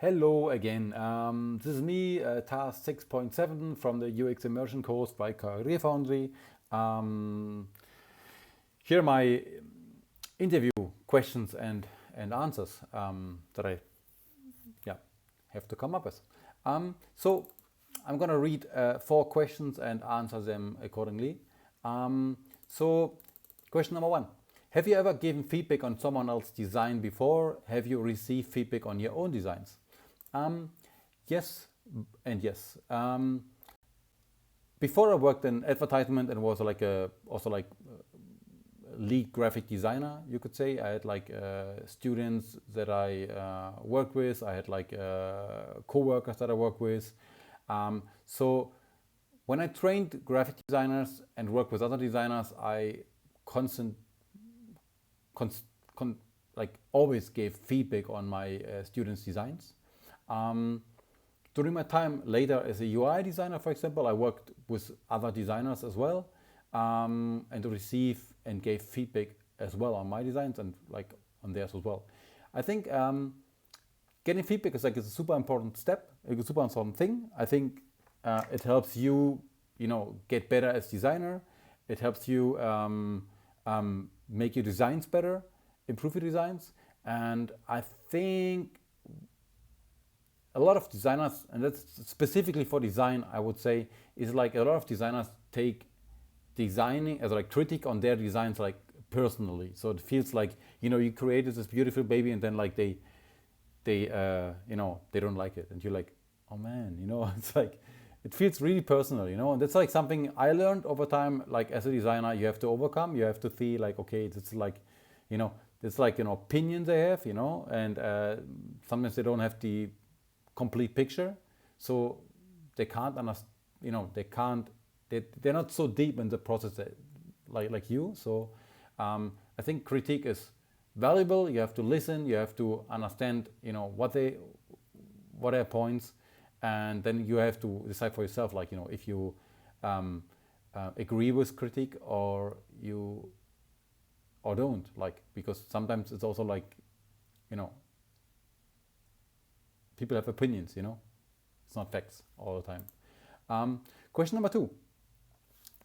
Hello again. This is me, task 6.7 from the UX Immersion course by Career Foundry. Here are my interview questions and answers that I have to come up with. So I'm going to read 4 questions and answer them accordingly. So question number 1. Have you ever given feedback on someone else's design before? Have you received feedback on your own designs? Yes and yes. Before I worked in advertisement and was also like lead graphic designer, you could say. I had like students that I worked with. I had like co-workers that I worked with. So when I trained graphic designers and worked with other designers, I always gave feedback on my students' designs. During my time later as a UI designer, for example, I worked with other designers as well, and received and gave feedback as well on my designs and like on theirs as well. I think getting feedback is a super important step, a super important thing. I think it helps you, get better as designer. It helps you make your designs better, improve your designs, and I think a lot of designers, and that's specifically for design, I would say, is like a lot of designers take designing as like critique on their designs like personally. So it feels like, you created this beautiful baby and then like they don't like it, and you're like, oh man, it's like it feels really personal, and that's like something I learned over time. Like as a designer, you have to overcome. You have to see like, okay, it's like, it's like opinions they have, and sometimes they don't have the complete picture, so they can't understand. They're not so deep in the process like you. So I think critique is valuable. You have to listen. You have to understand. What are points, and then you have to decide for yourself. Like if you agree with critique or don't, like, because sometimes it's also like people have opinions. It's not facts all the time. Question number 2.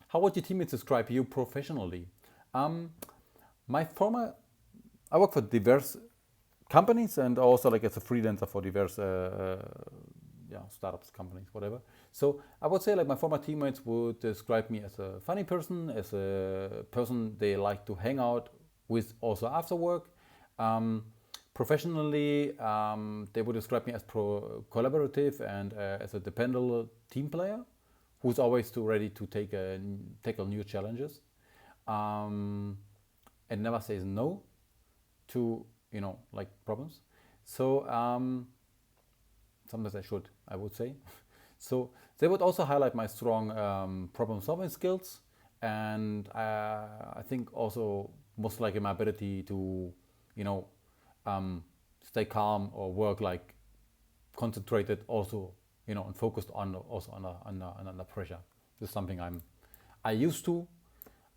How would your teammates describe you professionally? I work for diverse companies and also like as a freelancer for diverse startups, companies, whatever. So I would say like my former teammates would describe me as a funny person, as a person they like to hang out with also after work. Professionally, they would describe me as collaborative and as a dependable team player who's always ready to tackle new challenges, and never says no to like problems. So sometimes I would say. So they would also highlight my strong problem-solving skills, and I think also most likely my ability to stay calm or work like concentrated also, and focused on also under pressure. This is something I used to.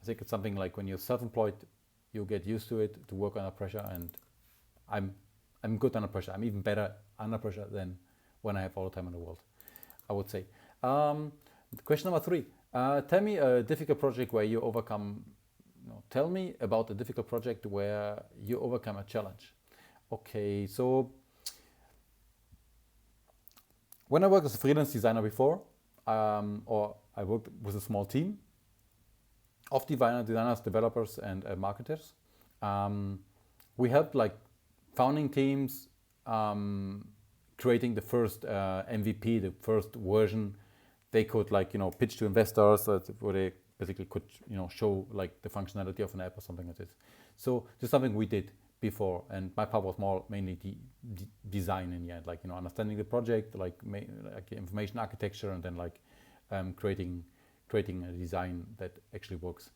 I think it's something like when you're self-employed, you get used to it, to work under pressure, and I'm good under pressure. I'm even better under pressure than when I have all the time in the world, I would say. Question number 3. Tell me a difficult project where you overcome. Tell me about a difficult project where you overcome a challenge. Okay, so when I worked as a freelance designer before, or I worked with a small team of designers, developers, and marketers. We helped like founding teams creating the first MVP, the first version they could like pitch to investors, where they basically could show like the functionality of an app or something like this. So this is something we did before, and my part was more mainly design in the end, like understanding the project, like information architecture, and then like creating a design that actually works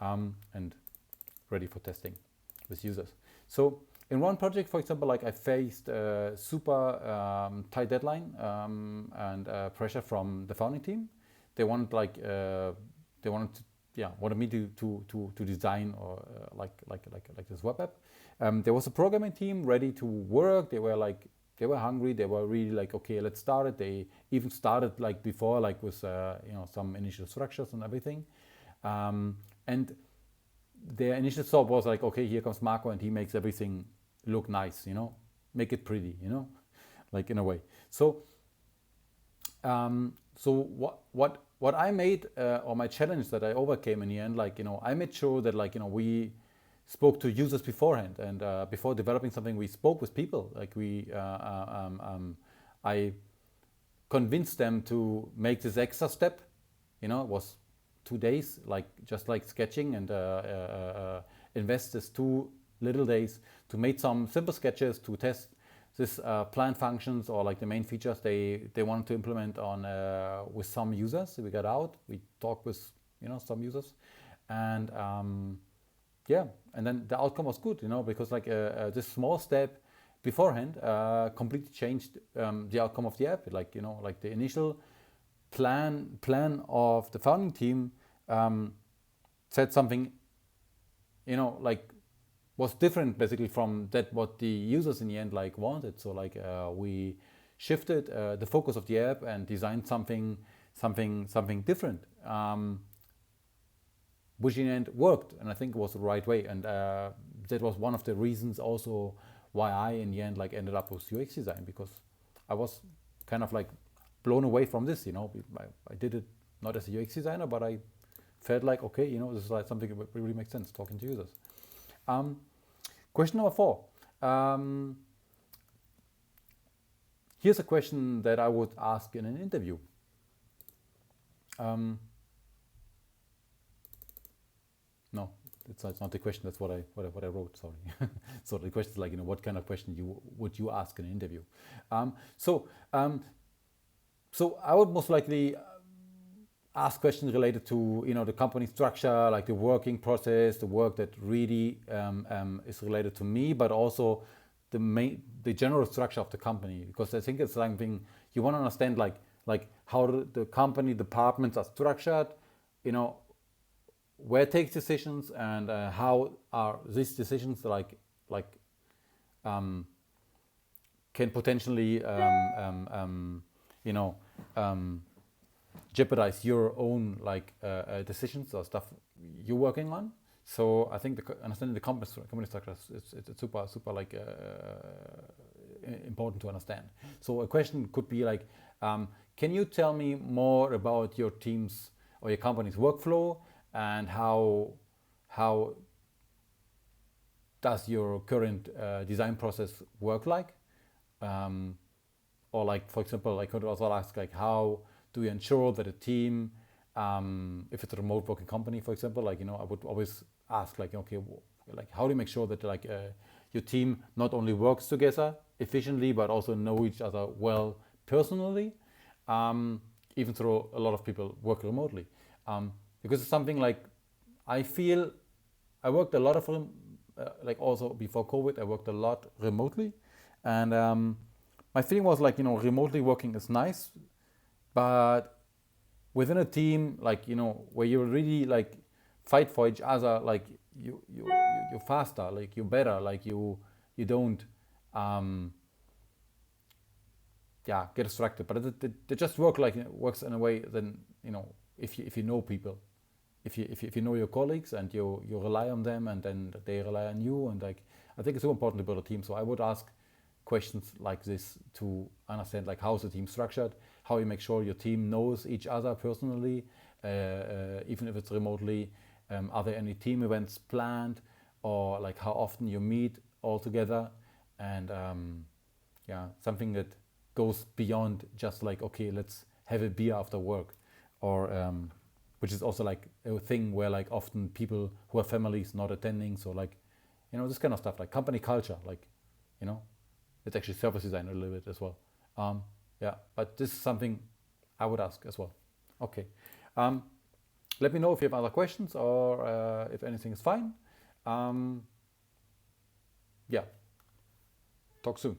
and ready for testing with users. So in one project, for example, like I faced a super tight deadline and pressure from the founding team. They wanted me to design or like this web app. There was a programming team ready to work. They they were hungry. They were really like, okay, let's start it. They even started like before, like with some initial structures and everything. And their initial thought was like, okay, here comes Marco and he makes everything look nice, make it pretty, like in a way. So what I made, or my challenge that I overcame in the end, like, I made sure that, like, we spoke to users beforehand, and before developing something, we spoke with people. Like I convinced them to make this extra step. It was 2 days, like just like sketching, and invest this 2 little days to make some simple sketches to test this plan functions, or like the main features they wanted to implement on with some users. We got out, we talked with some users, and yeah, and then the outcome was good, because like this small step beforehand completely changed the outcome of the app. Like like the initial plan of the founding team said something, like was different basically from that what the users in the end like wanted. So like we shifted the focus of the app and designed something different, which in the end worked, and I think it was the right way. And that was one of the reasons also why I in the end like ended up with UX design, because I was kind of like blown away from this. I did it not as a UX designer, but I felt like, okay, this is like something that really makes sense talking to users. Question number 4. Here's a question that I would ask in an interview. No, it's not the question. That's what I wrote. Sorry. So the question is like, what kind of question would you ask in an interview? So I would most likely ask questions related to the company structure, like the working process, the work that really is related to me, but also the general structure of the company, because I think it's something you want to understand, like how the company departments are structured, where it takes decisions, and how are these decisions can potentially jeopardize your own decisions or stuff you're working on. So I think understanding the company structure is super like important to understand. So a question could be like, can you tell me more about your team's or your company's workflow, and how does your current design process work like? Or like, for example, I could also ask like, how do you ensure that a team, if it's a remote working company, for example, I would always ask like, okay, like how do you make sure that your team not only works together efficiently, but also know each other well personally, even though a lot of people work remotely, because it's something like I feel I worked a lot of like also before COVID, I worked a lot remotely, and my feeling was like, remotely working is nice, but within a team, like, where you really like fight for each other, like you're faster, like you're better, like you don't get distracted. But they just works in a way, then if you know people, if you know your colleagues and you rely on them, and then they rely on you, and like I think it's so important to build a team. So I would ask questions like this to understand like how's the team structured, how you make sure your team knows each other personally, even if it's remotely. Are there any team events planned, or like how often you meet all together, and something that goes beyond just like, okay, let's have a beer after work, or which is also like a thing where like often people who have families not attending. So like, this kind of stuff, like company culture, like, it's actually service design a little bit as well. But this is something I would ask as well. Okay. Let me know if you have other questions, or if anything is fine. Talk soon.